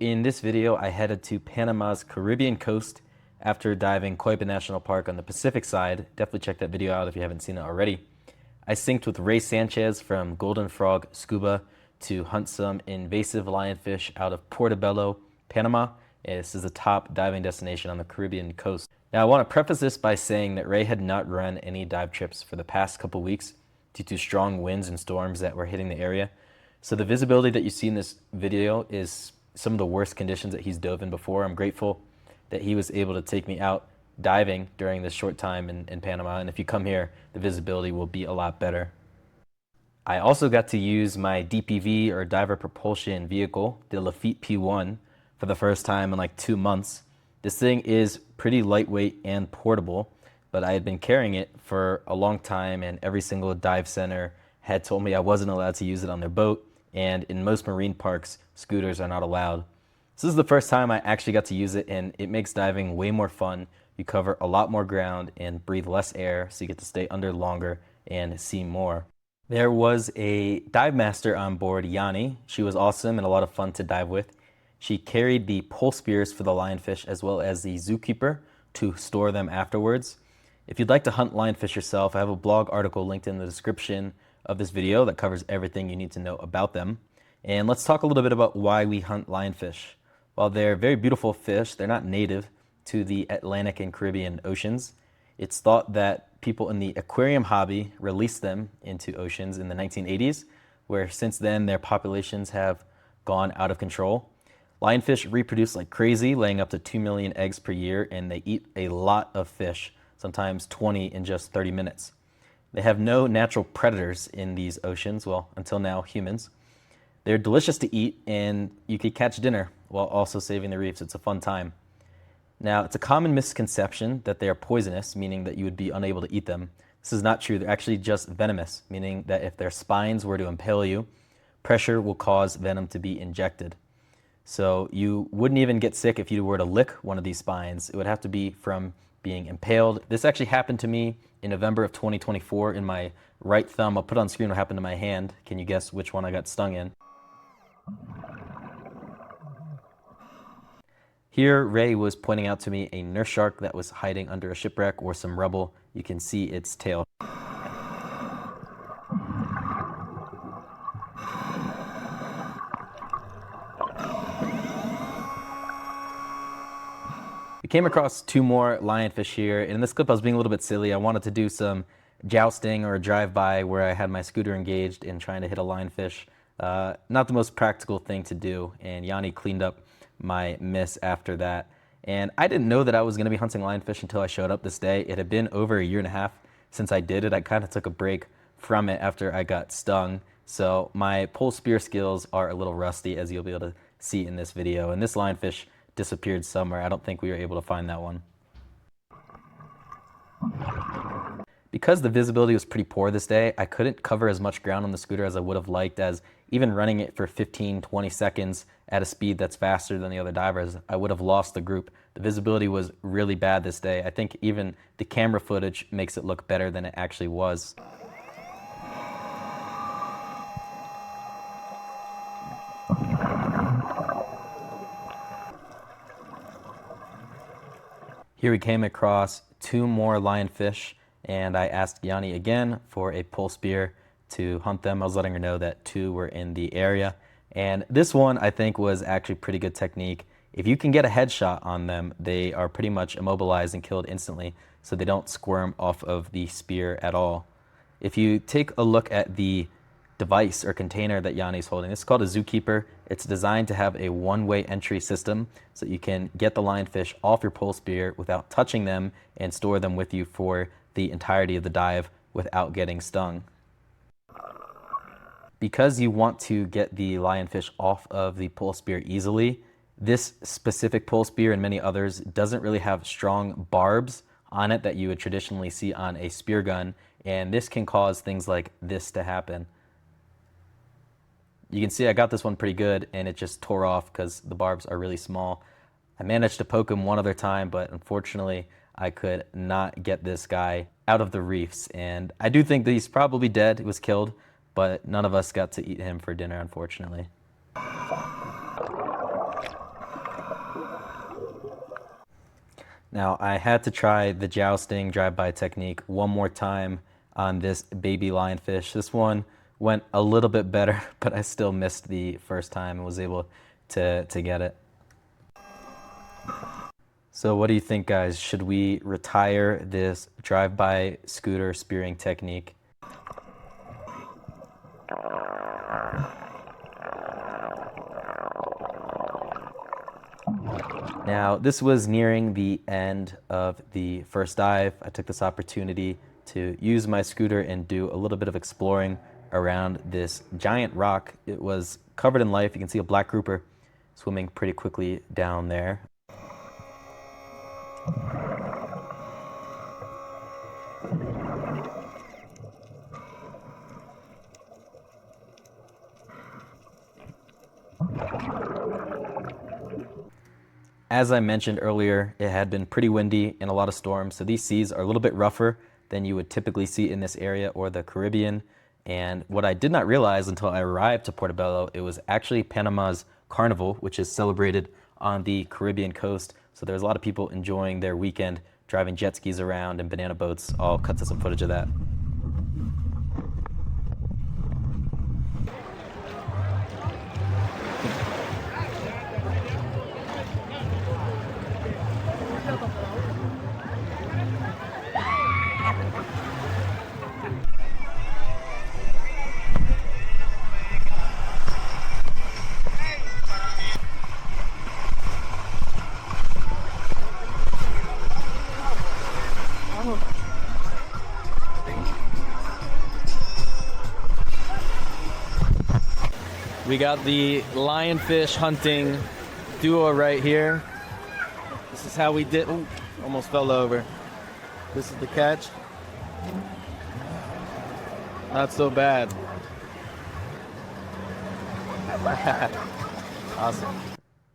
In this video, I headed to Panama's Caribbean coast after diving Coiba National Park on the Pacific side. Definitely check that video out if you haven't seen it already. I synced with Rey Sanchez from Golden Frog Scuba to hunt some invasive lionfish out of Portobello, Panama. This is the top diving destination on the Caribbean coast. Now, I want to preface this by saying that Rey had not run any dive trips for the past couple weeks due to strong winds and storms that were hitting the area. So the visibility that you see in this video is some of the worst conditions that he's dove in before. I'm grateful that he was able to take me out diving during this short time in Panama. And if you come here, the visibility will be a lot better. I also got to use my DPV or diver propulsion vehicle, the Lionfish P1, for the first time in like 2 months. This thing is pretty lightweight and portable, but I had been carrying it for a long time, and every single dive center had told me I wasn't allowed to use it on their boat, and in most marine parks, scooters are not allowed. So this is the first time I actually got to use it, and it makes diving way more fun. You cover a lot more ground and breathe less air, so you get to stay under longer and see more. There was a Divemaster on board, Yanni. She was awesome and a lot of fun to dive with. She carried the pole spears for the lionfish as well as the zookeeper to store them afterwards. If you'd like to hunt lionfish yourself, I have a blog article linked in the description of this video that covers everything you need to know about them. And let's talk a little bit about why we hunt lionfish. While they're very beautiful fish, they're not native to the Atlantic and Caribbean oceans. It's thought that people in the aquarium hobby released them into oceans in the 1980s, where since then their populations have gone out of control. Lionfish reproduce like crazy, laying up to 2 million eggs per year, and they eat a lot of fish, sometimes 20 in just 30 minutes. They have no natural predators in these oceans, well, until now, humans. They're delicious to eat, and you could catch dinner while also saving the reefs. It's a fun time. Now, it's a common misconception that they are poisonous, meaning that you would be unable to eat them. This is not true. They're actually just venomous, meaning that if their spines were to impale you, pressure will cause venom to be injected. So you wouldn't even get sick if you were to lick one of these spines. It would have to be from being impaled. This actually happened to me in November of 2024 in my right thumb. I'll put on screen what happened to my hand. Can you guess which one I got stung in? Here, Rey was pointing out to me a nurse shark that was hiding under a shipwreck or some rubble. You can see its tail. We came across 2 more lionfish here, and in this clip I was being a little bit silly. I wanted to do some jousting or a drive-by where I had my scooter engaged and trying to hit a lionfish. Not the most practical thing to do, and Yanni cleaned up my miss after that. And I didn't know that I was going to be hunting lionfish until I showed up this day. It had been over a 1.5 years since I did it. I kind of took a break from it after I got stung. So my pole spear skills are a little rusty, as you'll be able to see in this video. And this lionfish disappeared somewhere. I don't think we were able to find that one. Because the visibility was pretty poor this day, I couldn't cover as much ground on the scooter as I would have liked, as even running it for 15-20 seconds at a speed that's faster than the other divers, I would have lost the group. The visibility was really bad this day. I think even the camera footage makes it look better than it actually was. Here we came across 2 more lionfish, and I asked Yanni again for a pole spear to hunt them. I was letting her know that 2 were in the area. And this one I think was actually pretty good technique. If you can get a headshot on them, they are pretty much immobilized and killed instantly, so they don't squirm off of the spear at all. If you take a look at the device or container that Yanni's holding, it's called a zookeeper. It's designed to have a one-way entry system so that you can get the lionfish off your pole spear without touching them and store them with you for the entirety of the dive without getting stung. Because you want to get the lionfish off of the pole spear easily, this specific pole spear and many others doesn't really have strong barbs on it that you would traditionally see on a spear gun, and this can cause things like this to happen. You can see I got this one pretty good, and it just tore off because the barbs are really small. I managed to poke him one other time, but unfortunately I could not get this guy out of the reefs, and I do think that he's probably dead. He was killed, but none of us got to eat him for dinner, unfortunately. Now, I had to try the jousting drive-by technique one more time on this baby lionfish. This one went a little bit better, but I still missed the first time and was able to get it. So what do you think, guys? Should we retire this drive-by scooter spearing technique? Now, this was nearing the end of the first dive. I took this opportunity to use my scooter and do a little bit of exploring around this giant rock. It was covered in life. You can see a black grouper swimming pretty quickly down there. As I mentioned earlier, it had been pretty windy and a lot of storms, so these seas are a little bit rougher than you would typically see in this area or the Caribbean. And what I did not realize until I arrived to Portobello, it was actually Panama's Carnival, which is celebrated on the Caribbean coast. So there's a lot of people enjoying their weekend, driving jet skis around and banana boats. I'll cut to some footage of that. We got the lionfish hunting duo right here. This is how we did. Ooh, almost fell over. This is the catch. Not so bad. Awesome.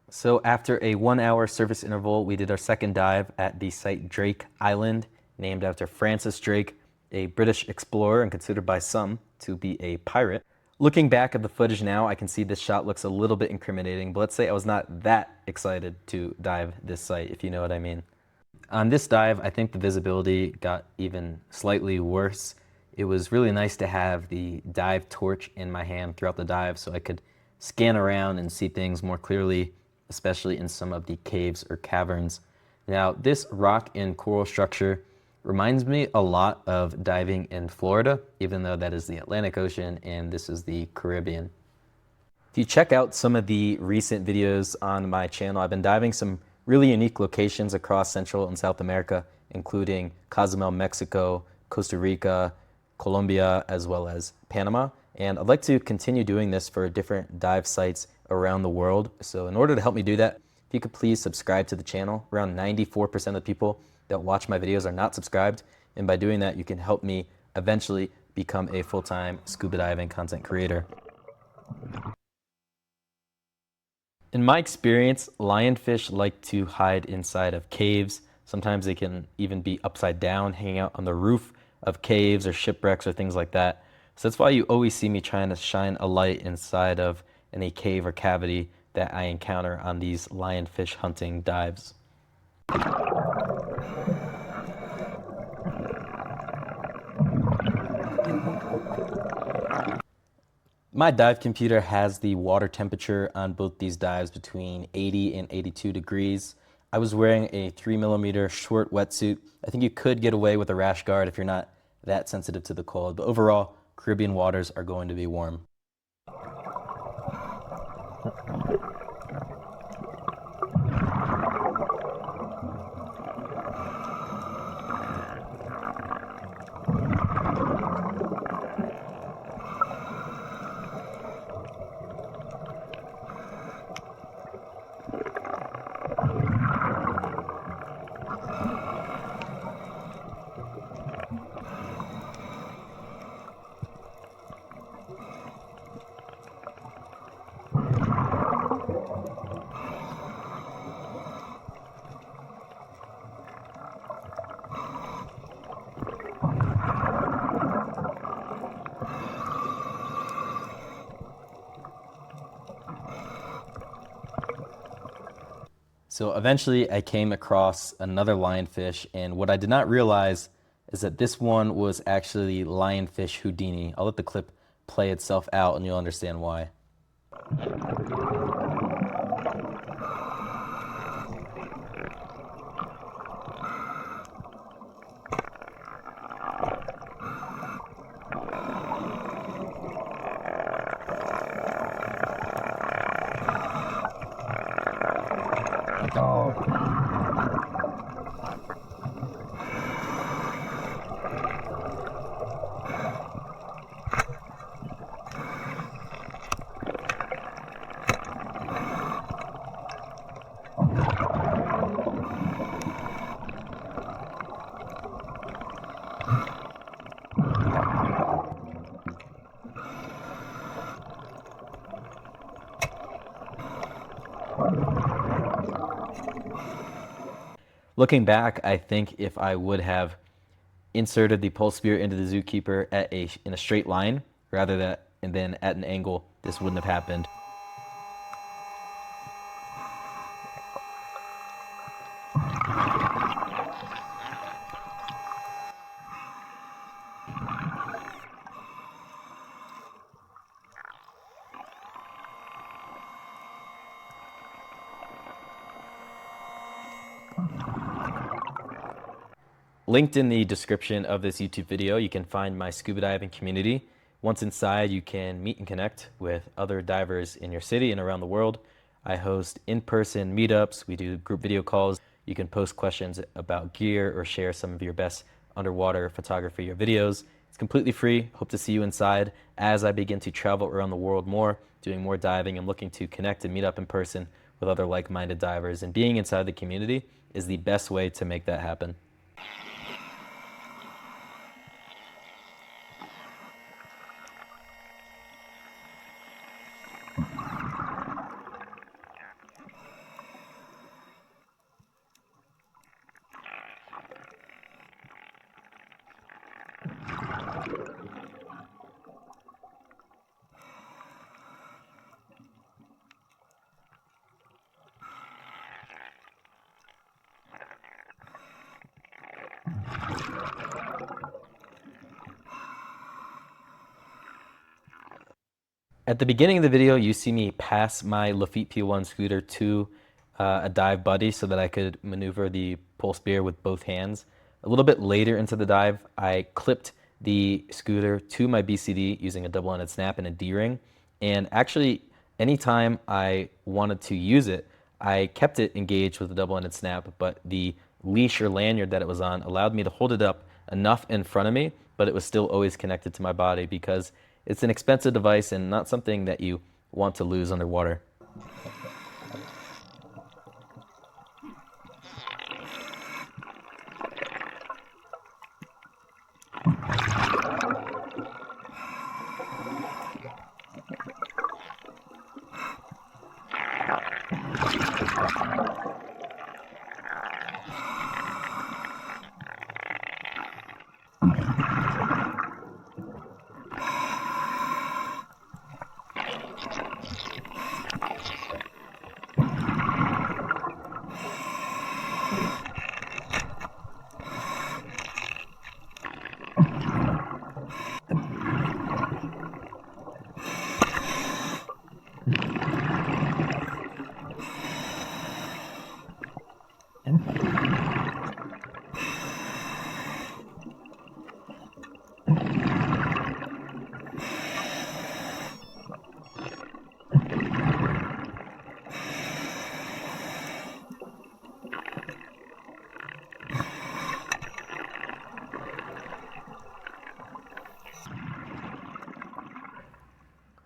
So after a 1-hour service interval, we did our second dive at the site Drake Island, named after Francis Drake, a British explorer and considered by some to be a pirate. Looking back at the footage now, I can see this shot looks a little bit incriminating, but let's say I was not that excited to dive this site, if you know what I mean. On this dive, I think the visibility got even slightly worse. It was really nice to have the dive torch in my hand throughout the dive so I could scan around and see things more clearly, especially in some of the caves or caverns. Now, this rock and coral structure reminds me a lot of diving in Florida, even though that is the Atlantic Ocean and this is the Caribbean. If you check out some of the recent videos on my channel, I've been diving some really unique locations across Central and South America, including Cozumel, Mexico, Costa Rica, Colombia, as well as Panama. And I'd like to continue doing this for different dive sites around the world. So in order to help me do that, if you could please subscribe to the channel. Around 94% of the people that watch my videos are not subscribed, and by doing that you can help me eventually become a full-time scuba diving content creator. In my experience, lionfish like to hide inside of caves. Sometimes they can even be upside down, hanging out on the roof of caves or shipwrecks or things like that. So that's why you always see me trying to shine a light inside of any cave or cavity that I encounter on these lionfish hunting dives. My dive computer has the water temperature on both these dives between 80 and 82 degrees. I was wearing a 3mm short wetsuit. I think you could get away with a rash guard if you're not that sensitive to the cold, but overall, Caribbean waters are going to be warm. So eventually I came across another lionfish, and what I did not realize is that this one was actually Lionfish Houdini. I'll let the clip play itself out and you'll understand why. Looking back, I think if I would have inserted the pole spear into the zookeeper in a straight line rather than at an angle, this wouldn't have happened. Linked in the description of this YouTube video, you can find my scuba diving community. Once inside, you can meet and connect with other divers in your city and around the world. I host in-person meetups. We do group video calls. You can post questions about gear or share some of your best underwater photography or videos. It's completely free. Hope to see you inside as I begin to travel around the world more, doing more diving and looking to connect and meet up in person with other like-minded divers. And being inside the community is the best way to make that happen. At the beginning of the video, you see me pass my Lafitte P1 scooter to a dive buddy so that I could maneuver the pole spear with both hands. A little bit later into the dive, I clipped the scooter to my BCD using a double-ended snap and a D-ring. And actually, anytime I wanted to use it, I kept it engaged with the double-ended snap, but the leash or lanyard that it was on allowed me to hold it up enough in front of me, but it was still always connected to my body because it's an expensive device and not something that you want to lose underwater.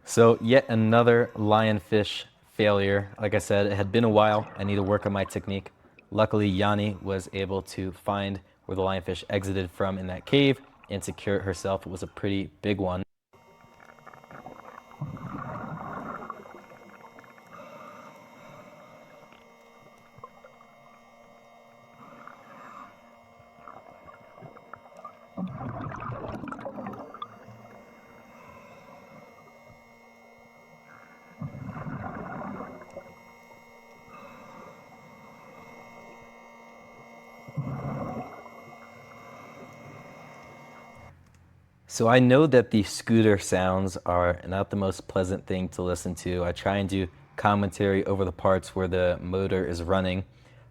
So yet another lionfish failure. Like I said, it had been a while. I need to work on my technique. Luckily, Yanni was able to find where the lionfish exited from in that cave and secure it herself. It was a pretty big one. So I know that the scooter sounds are not the most pleasant thing to listen to. I try and do commentary over the parts where the motor is running,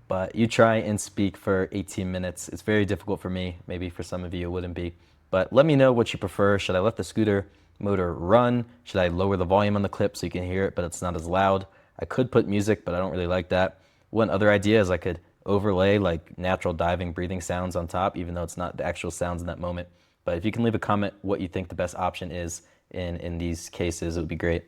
but you try and speak for 18 minutes. It's very difficult for me. Maybe for some of you it wouldn't be. But let me know what you prefer. Should I let the scooter motor run? Should I lower the volume on the clip so you can hear it, but it's not as loud? I could put music, but I don't really like that. One other idea is I could overlay like natural diving, breathing sounds on top, even though it's not the actual sounds in that moment. But if you can leave a comment what you think the best option is in these cases, it would be great.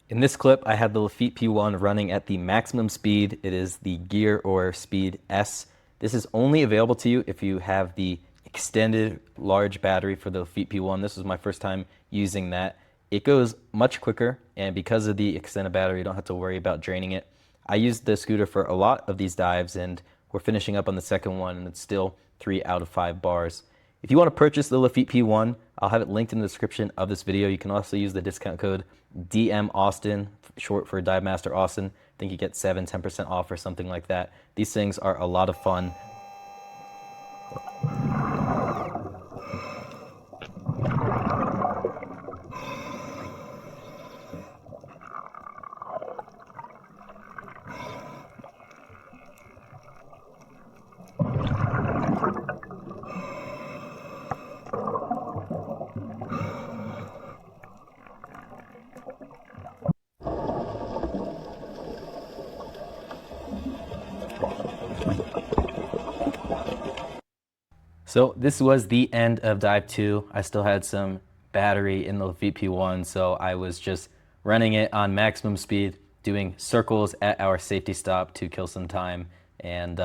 In this clip, I had the Lionfish P1 running at the maximum speed. It is the Gear or Speed S. This is only available to you if you have the extended large battery for the Lionfish P1. This was my first time using that. It goes much quicker, and because of the extended battery, you don't have to worry about draining it. I used the scooter for a lot of these dives, and we're finishing up on the second one, and it's still 3 out of 5 bars. If you want to purchase the Lionfish P1, I'll have it linked in the description of this video. You can also use the discount code DMAustin, short for Divemaster Austin. I think you get 10% off or something like that. These things are a lot of fun. So this was the end of dive 2. I still had some battery in the Lionfish P1, so I was just running it on maximum speed, doing circles at our safety stop to kill some time. And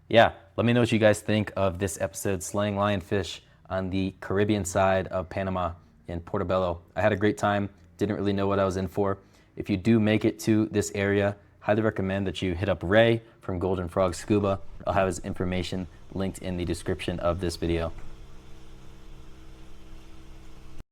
yeah, let me know what you guys think of this episode, slaying lionfish on the Caribbean side of Panama in Portobello. I had a great time, didn't really know what I was in for. If you do make it to this area, highly recommend that you hit up Rey from Golden Frog Scuba. I'll have his information linked in the description of this video.